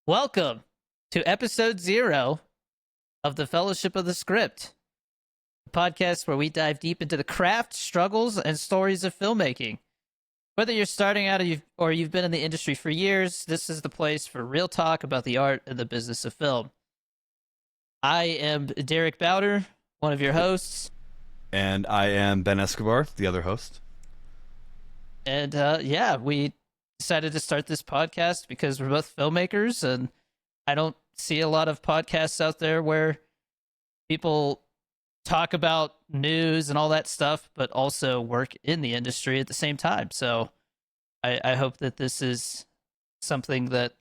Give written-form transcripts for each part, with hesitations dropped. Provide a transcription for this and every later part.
Welcome to episode 0 of the Fellowship of the Script, a podcast where we dive deep into the craft, struggles, and stories of filmmaking. Whether you're starting out or you've been in the industry for years, this is the place for real talk about the art and the business of film. I am Derek Bowder, one of your hosts, And I am Ben Escobar, the other host. and we decided to start this podcast because we're both filmmakers, and I don't see a lot of podcasts out there where people talk about news and all that stuff, but also work in the industry at the same time. So I hope that this is something that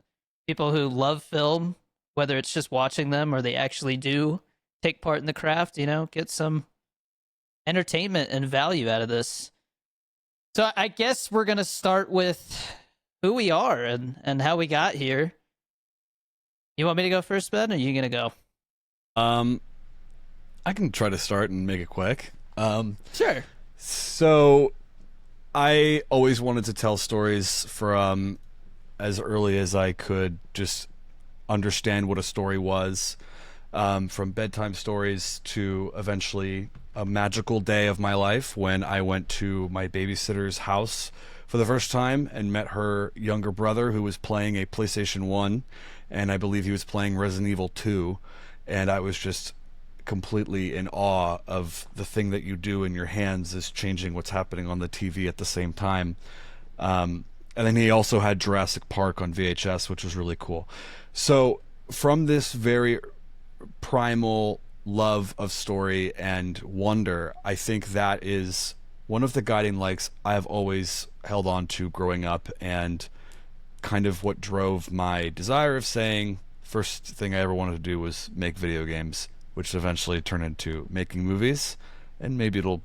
people who love film, whether it's just watching them or they actually do take part in the craft, get some entertainment and value out of this. So I guess we're going to start with who we are and how we got here. You want me to go first, Ben, or are you going to go? Um, I can try to start and make it quick. Sure. So I always wanted to tell stories from as early as I could, just understand what a story was, from bedtime stories to eventually a magical day of my life when I went to my babysitter's house for the first time and met her younger brother who was playing a PlayStation 1, and I believe he was playing Resident Evil 2, and I was just completely in awe of the thing that you do in your hands is changing what's happening on the TV at the same time. And then he also had Jurassic Park on VHS, which was really cool. So from this very primal love of story and wonder, I think that is one of the guiding lights I have always held on to growing up, and kind of what drove my desire of saying first thing I ever wanted to do was make video games, which eventually turned into making movies, and maybe it'll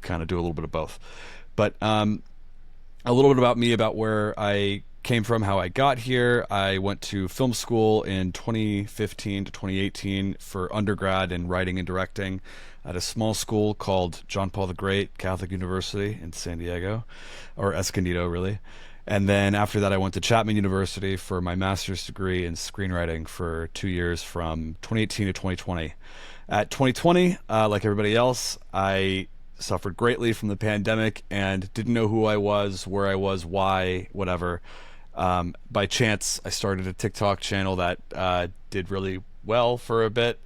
kind of do a little bit of both. But a little bit about me, about where I came from, how I got here. I went to film school in 2015 to 2018 for undergrad in writing and directing at a small school called John Paul the Great Catholic University in San Diego, or Escondido, really. And then after that, I went to Chapman University for my master's degree in screenwriting for 2 years from 2018 to 2020. At 2020, like everybody else, I suffered greatly from the pandemic and didn't know who I was, where I was, why, whatever. By chance, I started a TikTok channel that did really well for a bit,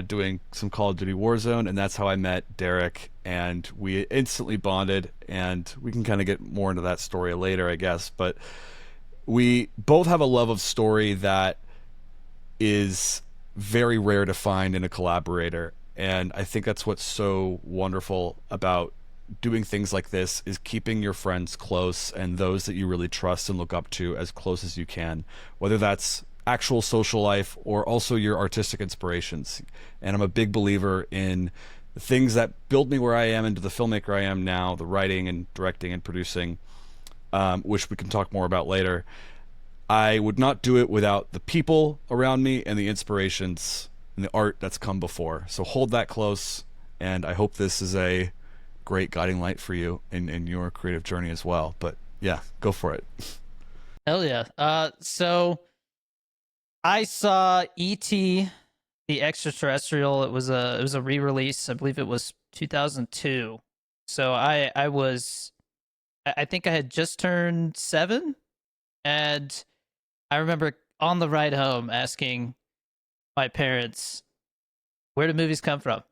doing some Call of Duty Warzone, and that's how I met Derek, and we instantly bonded, and we can kind of get more into that story later, I guess, but we both have a love of story that is very rare to find in a collaborator, and I think that's what's so wonderful about doing things like this, is keeping your friends close and those that you really trust and look up to as close as you can, whether that's actual social life or also your artistic inspirations. And I'm a big believer in the things that build me where I am into the filmmaker I am now, the writing and directing and producing, which we can talk more about later. I would not do it without the people around me and the inspirations and the art that's come before. So hold that close, and I hope this is a great guiding light for you in your creative journey as well. But yeah, go for it. Hell yeah. So I saw E.T. the Extraterrestrial. It was a re-release. I believe it was 2002. So I think I had just turned 7, and I remember on the ride home asking my parents, where do movies come from?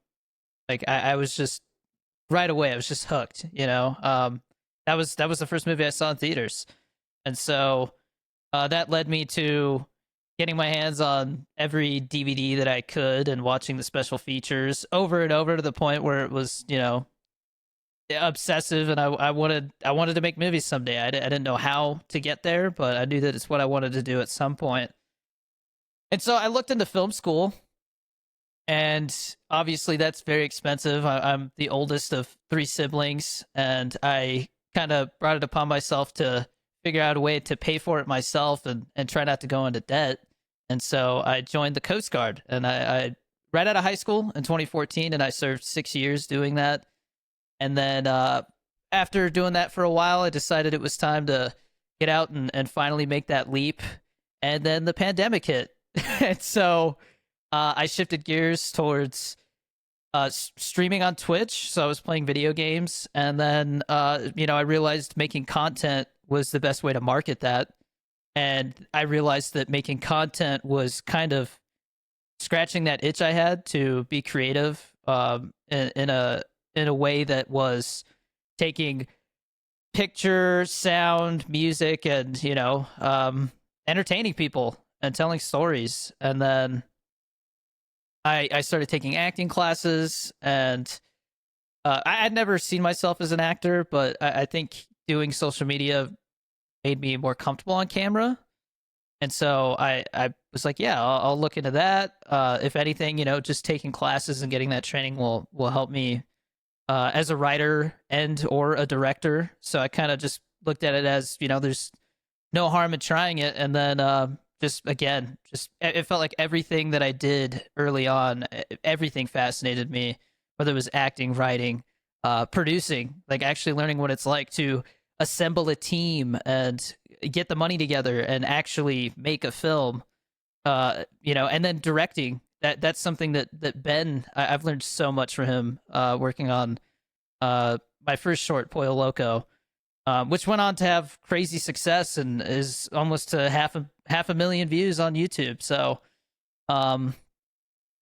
Like I was just right away, I was just hooked. That was the first movie I saw in theaters. And so that led me to getting my hands on every DVD that I could and watching the special features over and over, to the point where it was, obsessive, and I wanted to make movies someday. I didn't know how to get there, but I knew that it's what I wanted to do at some point. And so I looked into film school, and obviously that's very expensive. I'm the oldest of 3 siblings, and I kind of brought it upon myself to figure out a way to pay for it myself and try not to go into debt. And so I joined the Coast Guard, and I right out of high school in 2014, and I served 6 years doing that. And then after doing that for a while, I decided it was time to get out and finally make that leap and then the pandemic hit. And so I shifted gears towards streaming on Twitch. So I was playing video games, and then I realized making content was the best way to market that, and I realized that making content was kind of scratching that itch I had to be creative in a way that was taking picture, sound, music, and entertaining people and telling stories. And then I started taking acting classes, and I had never seen myself as an actor, but I think doing social media made me more comfortable on camera. And so I was like, yeah, I'll look into that. If anything, just taking classes and getting that training will help me as a writer and or a director. So I kind of just looked at it as, there's no harm in trying it. And then just again, just it felt like everything that I did early on, everything fascinated me, whether it was acting, writing, producing, like actually learning what it's like to assemble a team and get the money together and actually make a film, and then directing. That's something that Ben, I've learned so much from him working on my first short, Pollo Loco, which went on to have crazy success and is almost to half a million views on YouTube. So,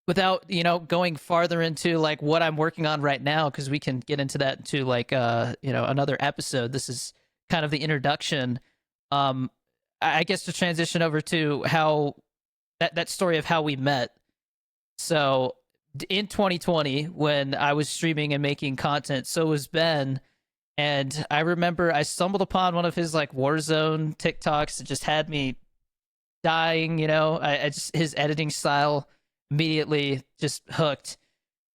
without going farther into like what I'm working on right now, because we can get into that to like another episode. This is kind of the introduction. I guess to transition over to how that story of how we met. So in 2020, when I was streaming and making content, so was Ben. And I remember I stumbled upon one of his like Warzone TikToks that just had me dying. I just, his editing style immediately just hooked.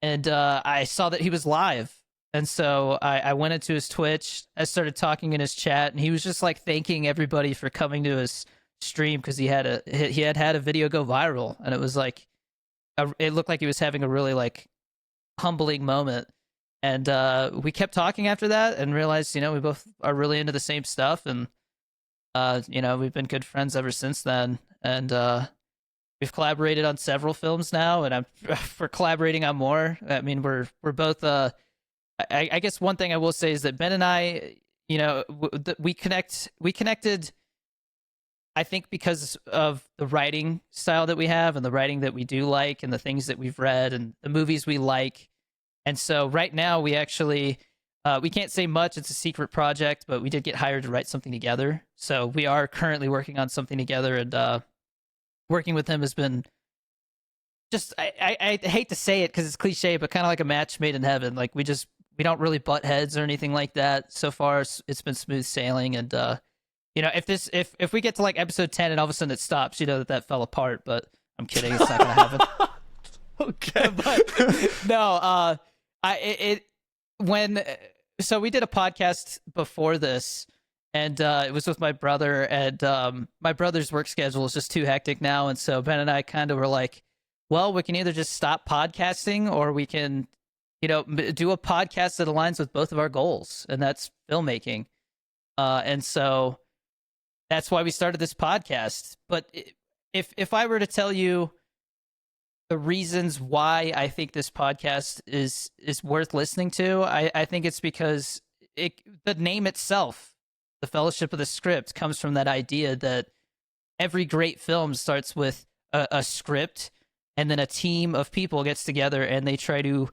And I saw that he was live. And so I went into his Twitch. I started talking in his chat, and he was just like thanking everybody for coming to his stream because he had a video go viral, and it was like it looked like he was having a really like humbling moment. And we kept talking after that, and realized we both are really into the same stuff, and we've been good friends ever since then. And we've collaborated on several films now, and we're collaborating on more. I mean, we're both. I guess one thing I will say is that Ben and I, we connected. I think because of the writing style that we have, and the writing that we do like, and the things that we've read, and the movies we like. And so right now we actually we can't say much. It's a secret project, but we did get hired to write something together. So we are currently working on something together, and working with him has been just I hate to say it because it's cliche, but kind of like a match made in heaven. Like we don't really butt heads or anything like that. So far, it's been smooth sailing. And if we get to like episode 10 and all of a sudden it stops, that fell apart. But I'm kidding. It's not gonna happen. Okay. But no, so we did a podcast before this, and it was with my brother, and my brother's work schedule is just too hectic now, and so Ben and I kind of were like, well, we can either just stop podcasting, or we can do a podcast that aligns with both of our goals, and that's filmmaking. And so that's why we started this podcast. But if I were to tell you the reasons why I think this podcast is worth listening to, I think it's because the name itself, the Fellowship of the Script, comes from that idea that every great film starts with a script, and then a team of people gets together and they try to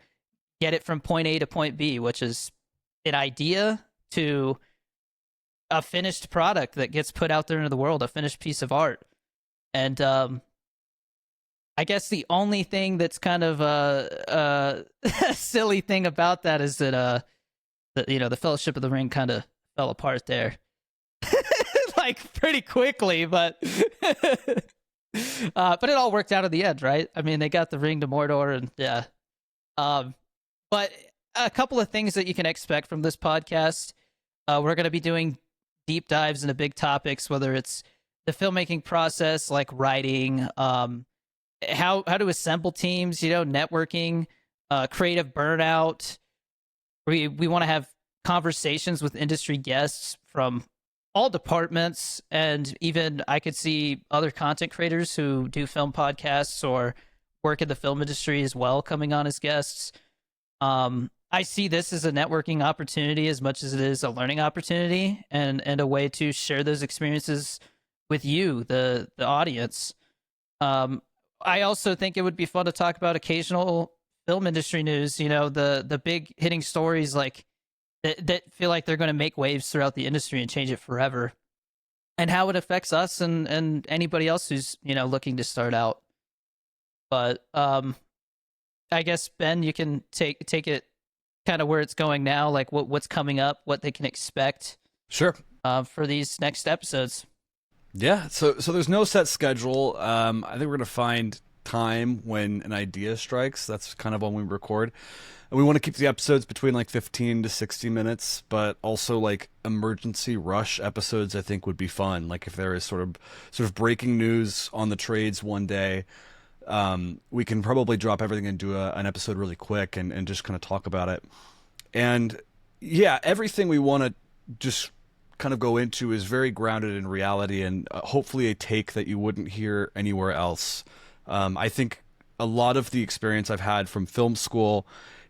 get it from point A to point B, which is an idea to a finished product that gets put out there into the world, a finished piece of art. And I guess the only thing that's kind of a silly thing about that is that the Fellowship of the Ring kind of fell apart there, like pretty quickly, but it all worked out at the end, right? I mean, they got the ring to Mordor, and yeah. But a couple of things that you can expect from this podcast. We're going to be doing deep dives into big topics, whether it's the filmmaking process, like writing, how to assemble teams, networking, creative burnout. We want to have conversations with industry guests from all departments, and even I could see other content creators who do film podcasts or work in the film industry as well coming on as guests. I see this as a networking opportunity as much as it is a learning opportunity, and a way to share those experiences with you, the audience. Um, I also think it would be fun to talk about occasional film industry news. You know, the big hitting stories like that feel like they're going to make waves throughout the industry and change it forever, and how it affects us and anybody else who's looking to start out. But I guess Ben, you can take it kind of where it's going now, like what's coming up, what they can expect Sure. for these next episodes. Yeah, so there's no set schedule. I think we're gonna find time when an idea strikes. That's kind of when we record, and we want to keep the episodes between like 15 to 60 minutes, but also like emergency rush episodes. I think would be fun. Like if there is sort of breaking news on the trades one day, we can probably drop everything and do an episode really quick and just kind of talk about it. And yeah, everything we want to just kind of go into is very grounded in reality and hopefully a take that you wouldn't hear anywhere else. I think a lot of the experience I've had from film school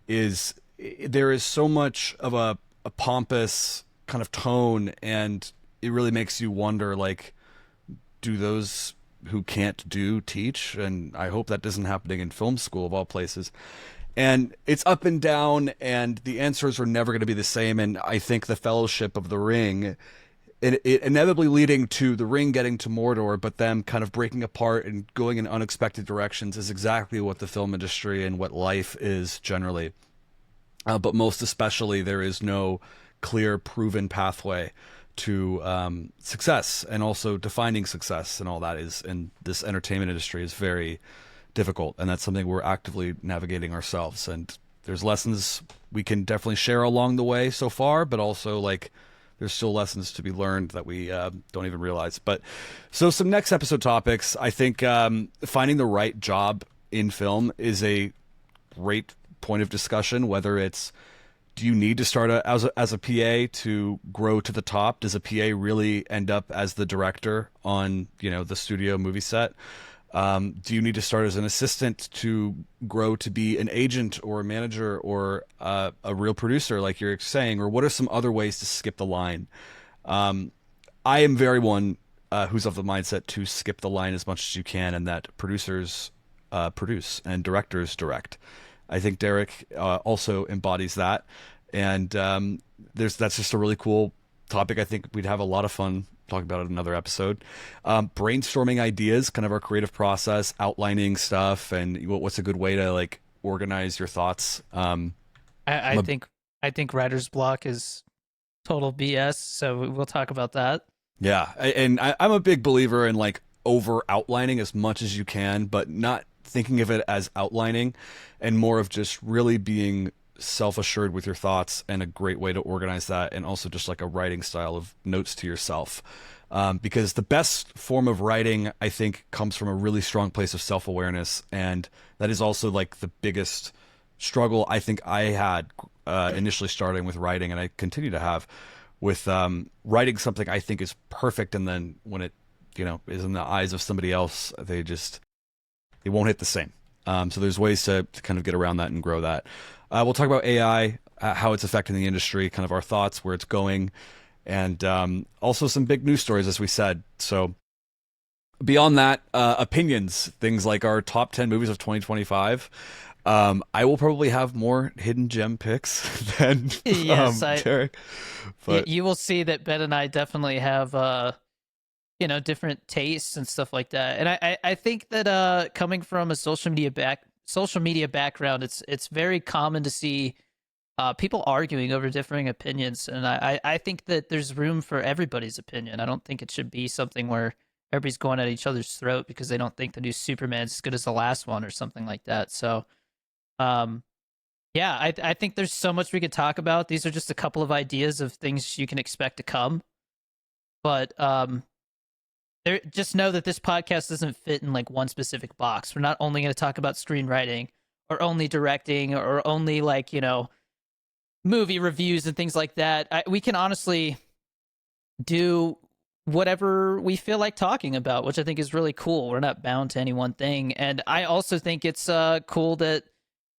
is there is so much of a pompous kind of tone, and it really makes you wonder, like, do those who can't do teach? And I hope that isn't happening in film school of all places. And it's up and down, and the answers are never going to be the same. And I think the Fellowship of the Ring, it inevitably leading to the ring getting to Mordor, but them kind of breaking apart and going in unexpected directions, is exactly what the film industry and what life is generally. But most especially, there is no clear, proven pathway to success, and also defining success and all that is in this entertainment industry is very difficult, and that's something we're actively navigating ourselves. And there's lessons we can definitely share along the way so far, but also like there's still lessons to be learned that we don't even realize. But so some next episode topics, I think finding the right job in film is a great point of discussion. Whether it's, do you need to start as a PA to grow to the top? Does a PA really end up as the director on the studio movie set? Do you need to start as an assistant to grow to be an agent or a manager or a real producer, like you're saying? Or what are some other ways to skip the line? I am very one who's of the mindset to skip the line as much as you can, and that producers produce and directors direct. I think Derek also embodies that, and that's just a really cool topic. I think we'd have a lot of fun talking about it in another episode. Brainstorming ideas, kind of our creative process, outlining stuff, and what's a good way to like organize your thoughts. I think writer's block is total BS, so we'll talk about that. Yeah, and I'm a big believer in like over outlining as much as you can, but not thinking of it as outlining, and more of just really being self-assured with your thoughts, and a great way to organize that, and also just like a writing style of notes to yourself. Because the best form of writing, I think, comes from a really strong place of self-awareness, and that is also like the biggest struggle I think I had initially starting with writing, and I continue to have with writing something I think is perfect, and then when it is in the eyes of somebody else, it won't hit the same. So there's ways to kind of get around that and grow that. We'll talk about AI, how it's affecting the industry, kind of our thoughts, where it's going, and also some big news stories, as we said. So beyond that, opinions, things like our top 10 movies of 2025. I will probably have more hidden gem picks than Yes, Derek. But you will see that Ben and I definitely have different tastes and stuff like that. And I think that coming from a social media background, it's very common to see people arguing over differing opinions, and I think that there's room for everybody's opinion. I don't think it should be something where everybody's going at each other's throat because they don't think the new Superman's as good as the last one or something like that. So yeah, I think there's so much we could talk about. These are just a couple of ideas of things you can expect to come, but just know that this podcast doesn't fit in like one specific box. We're not only going to talk about screenwriting or only directing or only like movie reviews and things like that. We can honestly do whatever we feel like talking about, which I think is really cool. We're not bound to any one thing. And I also think it's cool that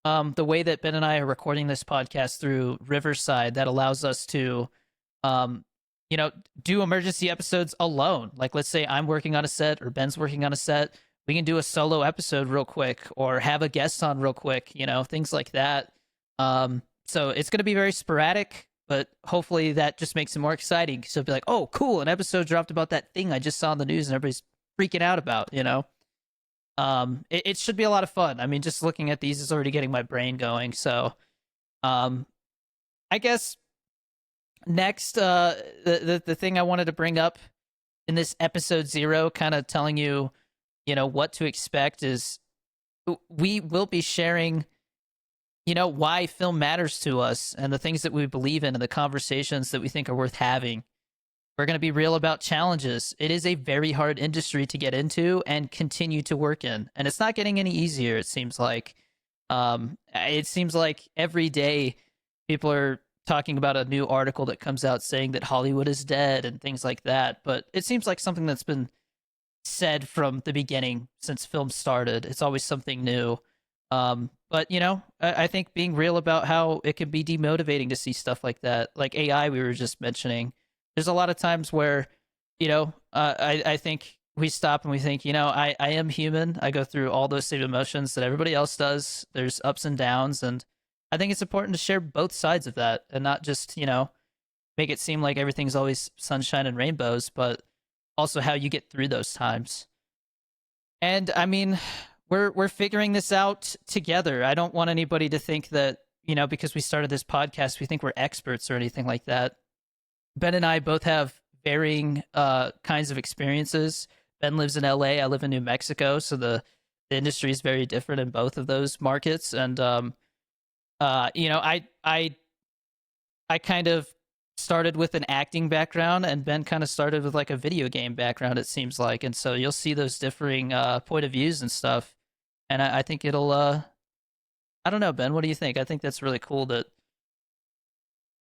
the way that Ben and I are recording this podcast through Riverside, that allows us to, um, you know, do emergency episodes alone. Like, let's say I'm working on a set or Ben's working on a set. We can do a solo episode real quick or have a guest on real quick, things like that. So it's going to be very sporadic, but hopefully that just makes it more exciting. So it'll be like, oh, cool, an episode dropped about that thing I just saw on the news and everybody's freaking out about. It should be a lot of fun. I mean, just looking at these is already getting my brain going. So, um, I guess next, the thing I wanted to bring up in this episode 0, kind of telling you, what to expect, is we will be sharing, why film matters to us and the things that we believe in and the conversations that we think are worth having. We're going to be real about challenges. It is a very hard industry to get into and continue to work in. And it's not getting any easier, it seems like. It seems like every day people are talking about a new article that comes out saying that Hollywood is dead and things like that. But it seems like something that's been said from the beginning since film started. It's always something new. But I think being real about how it can be demotivating to see stuff like that, like AI we were just mentioning. There's a lot of times where, I think we stop and we think, I am human. I go through all those same emotions that everybody else does. There's ups and downs. And I think it's important to share both sides of that and not just, make it seem like everything's always sunshine and rainbows, but also how you get through those times. And I mean, we're figuring this out together. I don't want anybody to think that, because we started this podcast, we think we're experts or anything like that. Ben and I both have varying kinds of experiences. Ben lives in LA. I live in New Mexico, so the industry is very different in both of those markets. And I kind of started with an acting background, and Ben kind of started with like a video game background, it seems like. And so you'll see those differing point of views and stuff. And I think it'll. I don't know, Ben. What do you think? I think that's really cool that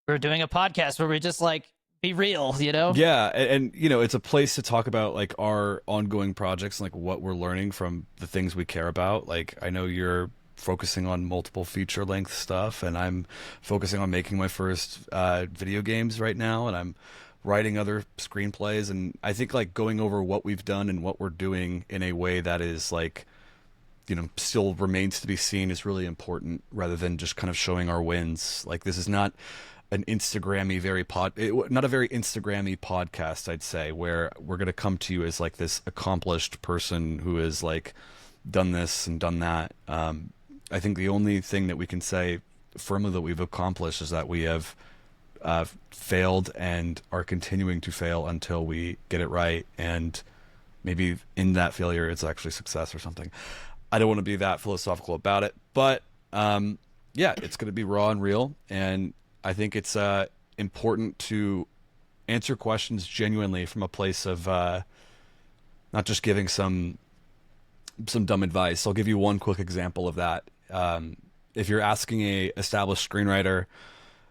we're doing a podcast where we just like be real. Yeah, and it's a place to talk about like our ongoing projects and like what we're learning from the things we care about. Like, I know you're focusing on multiple feature length stuff, and I'm focusing on making my first video games right now, and I'm writing other screenplays. And I think like going over what we've done and what we're doing in a way that is like, still remains to be seen is really important, rather than just kind of showing our wins. Like, this is not an not a very Instagrammy podcast, I'd say, where we're going to come to you as like this accomplished person who has like done this and done that. I think the only thing that we can say firmly that we've accomplished is that we have failed and are continuing to fail until we get it right. And maybe in that failure, it's actually success or something. I don't want to be that philosophical about it, but yeah, it's going to be raw and real. And I think it's important to answer questions genuinely from a place of not just giving some dumb advice. I'll give you one quick example of that. If you're asking a established screenwriter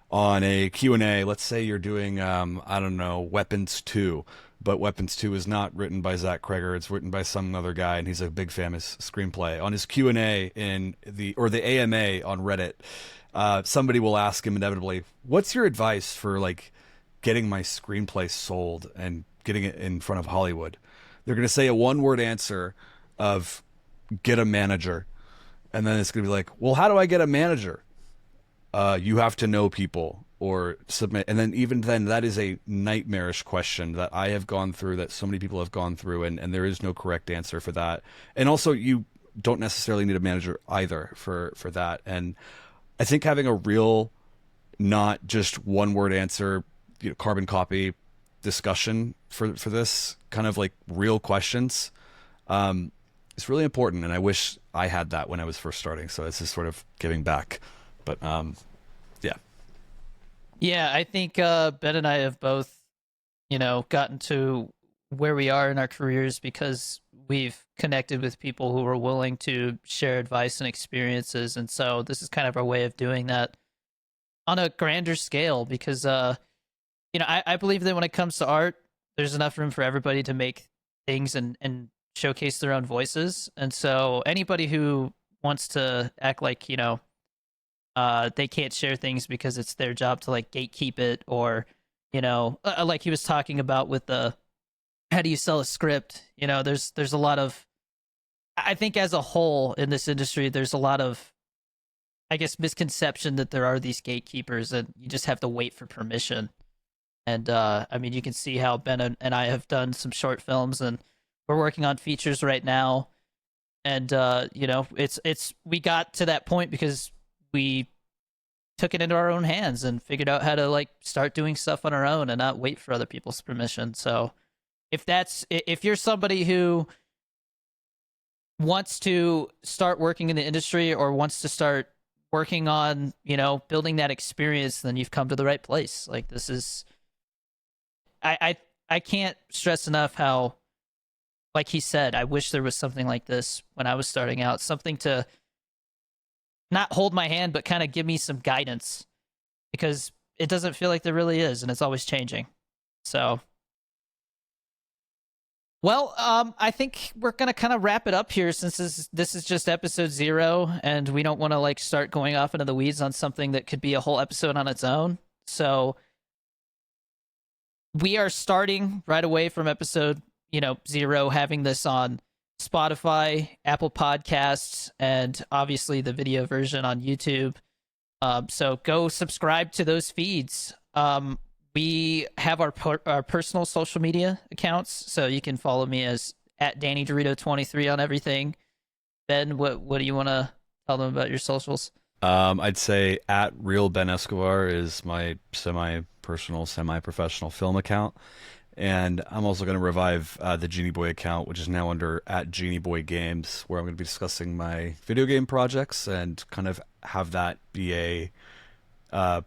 on a Q&A, let's say you're doing, I don't know, Weapons 2, but Weapons 2 is not written by Zach Kreger. It's written by some other guy, and he's a big famous screenplay. On his Q&A the AMA on Reddit, somebody will ask him inevitably, what's your advice for like getting my screenplay sold and getting it in front of Hollywood? They're going to say a one-word answer of get a manager. And then it's going to be like, well, how do I get a manager? You have to know people or submit. And then even then, that is a nightmarish question that I have gone through, that so many people have gone through, and there is no correct answer for that. And also, you don't necessarily need a manager either for that. And I think having a real, not just one word answer, carbon copy discussion for this kind of like real questions, it's really important. And I wish I had that when I was first starting. So it's just sort of giving back. But yeah. Yeah, I think Ben and I have both, gotten to where we are in our careers because we've connected with people who are willing to share advice and experiences. And so this is kind of our way of doing that on a grander scale because, I believe that when it comes to art, there's enough room for everybody to make things and showcase their own voices. And so anybody who wants to act like, they can't share things because it's their job to like gatekeep it, or, like he was talking about with the how do you sell a script? There's a lot of, I think as a whole in this industry, there's a lot of, I guess, misconception that there are these gatekeepers and you just have to wait for permission. And I mean, you can see how Ben and I have done some short films, and we're working on features right now. And it's we got to that point because we took it into our own hands and figured out how to like start doing stuff on our own and not wait for other people's permission. So if you're somebody who wants to start working in the industry or wants to start working on, building that experience, then you've come to the right place. Like, this is, I can't stress enough how, like he said, I wish there was something like this when I was starting out, something to not hold my hand, but kind of give me some guidance, because it doesn't feel like there really is, and it's always changing. So, well, I think we're gonna kind of wrap it up here, since this is just episode 0, and we don't want to like start going off into the weeds on something that could be a whole episode on its own. So we are starting right away from episode 0, having this on Spotify, Apple Podcasts, and obviously the video version on YouTube. So go subscribe to those feeds. We have our personal social media accounts, so you can follow me as at Danny Dorito23 on everything. Ben, what do you want to tell them about your socials? I'd say at Real Ben Escobar is my semi-personal, semi-professional film account. And I'm also going to revive the Genie Boy account, which is now under at Genie Boy Games, where I'm going to be discussing my video game projects and kind of have that be a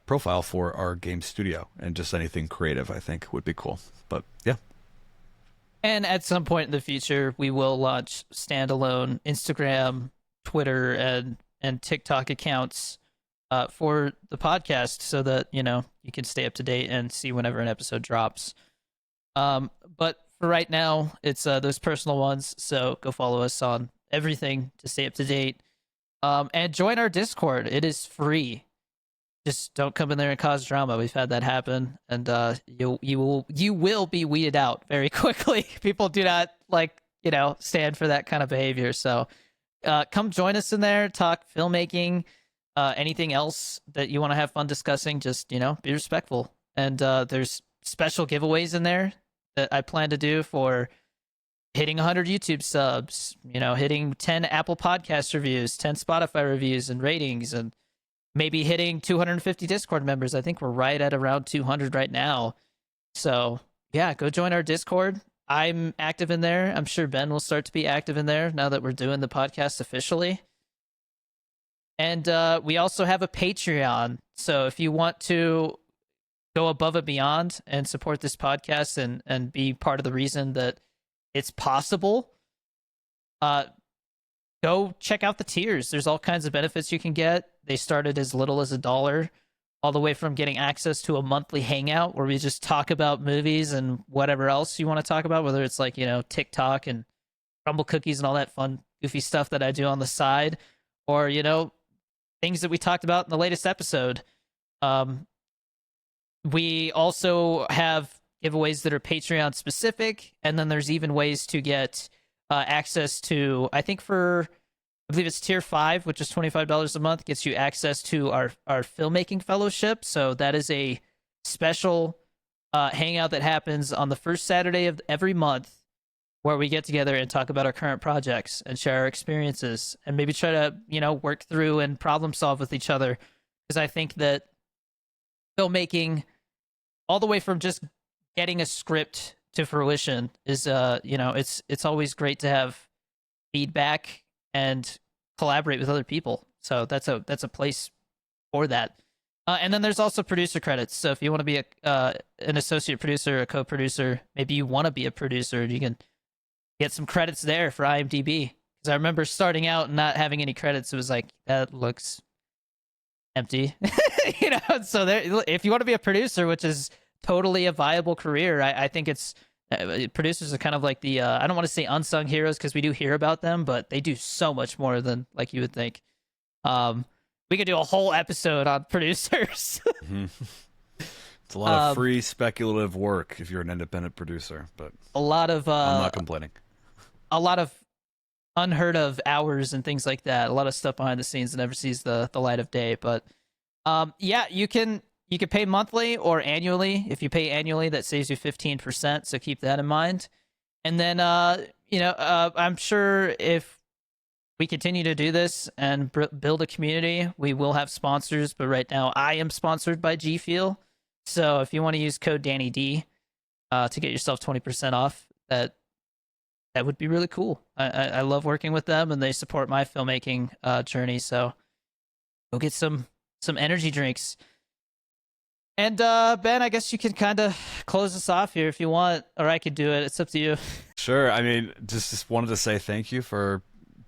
profile for our game studio, and just anything creative I think would be cool. But yeah. And at some point in the future, we will launch standalone Instagram, Twitter, and TikTok accounts for the podcast, so that you can stay up to date and see whenever an episode drops. But for right now, it's those personal ones. So go follow us on everything to stay up to date. And join our Discord. It is free. Just don't come in there and cause drama. We've had that happen, and you will be weeded out very quickly. People do not stand for that kind of behavior. So come join us in there. Talk filmmaking, anything else that you want to have fun discussing. Just be respectful. And there's special giveaways in there that I plan to do for hitting 100 YouTube subs, hitting 10 Apple Podcast reviews, 10 Spotify reviews and ratings, and maybe hitting 250 Discord members. I think we're right at around 200 right now. So yeah, go join our Discord. I'm active in there. I'm sure Ben will start to be active in there now that we're doing the podcast officially. And we also have a Patreon. So if you want to go above and beyond and support this podcast and be part of the reason that it's possible, go check out the tiers. There's all kinds of benefits you can get. They started as little as $1, all the way from getting access to a monthly hangout where we just talk about movies and whatever else you want to talk about, whether it's like, TikTok and crumble cookies and all that fun, goofy stuff that I do on the side, or, things that we talked about in the latest episode. We also have giveaways that are Patreon specific, and then there's even ways to get access to, I believe it's tier 5, which is $25 a month, gets you access to our filmmaking fellowship. So that is a special hangout that happens on the first Saturday of every month, where we get together and talk about our current projects and share our experiences and maybe try to, work through and problem solve with each other. Because I think that filmmaking, all the way from just getting a script to fruition, is it's always great to have feedback and collaborate with other people. So that's a place for that. And then there's also producer credits. So if you want to be an associate producer, a co-producer, maybe you want to be a producer, you can get some credits there for IMDb. Because I remember starting out and not having any credits. It was like, that looks empty. So there, if you want to be a producer, which is totally a viable career, I think it's Producers are kind of like the I don't want to say unsung heroes because we do hear about them, but they do so much more than like you would think. Um, we could do a whole episode on producers. Mhm. It's a lot of free speculative work if you're an independent producer, but a lot of I'm not complaining. a lot of unheard of hours and things like that. A lot of stuff behind the scenes that never sees the light of day. But yeah, you can pay monthly or annually. If you pay annually, that saves you 15%. So keep that in mind. And then I'm sure if we continue to do this and build a community, we will have sponsors. But right now, I am sponsored by G Fuel. So if you want to use code Danny D to get yourself 20% off, that would be really cool. I love working with them, and they support my filmmaking journey. So go get some energy drinks. And Ben, I guess you can kind of close us off here if you want, or I could do it. It's up to you. Sure. I mean, just wanted to say thank you for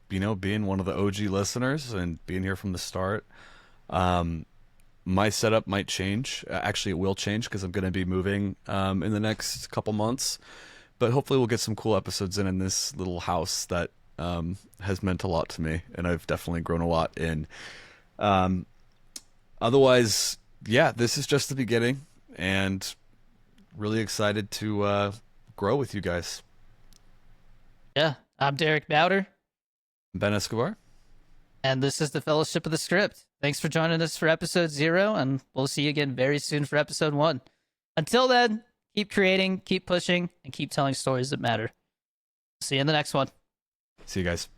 being one of the OG listeners and being here from the start. My setup might change. Actually, it will change because I'm going to be moving in the next couple months. But hopefully we'll get some cool episodes in this little house that has meant a lot to me, and I've definitely grown a lot in. Otherwise, yeah, this is just the beginning, and really excited to grow with you guys. Yeah, I'm Derek Bowder. Ben Escobar. And this is the Fellowship of the Script. Thanks for joining us for episode 0, and we'll see you again very soon for episode 1. Until then, keep creating, keep pushing, and keep telling stories that matter. See you in the next one. See you guys.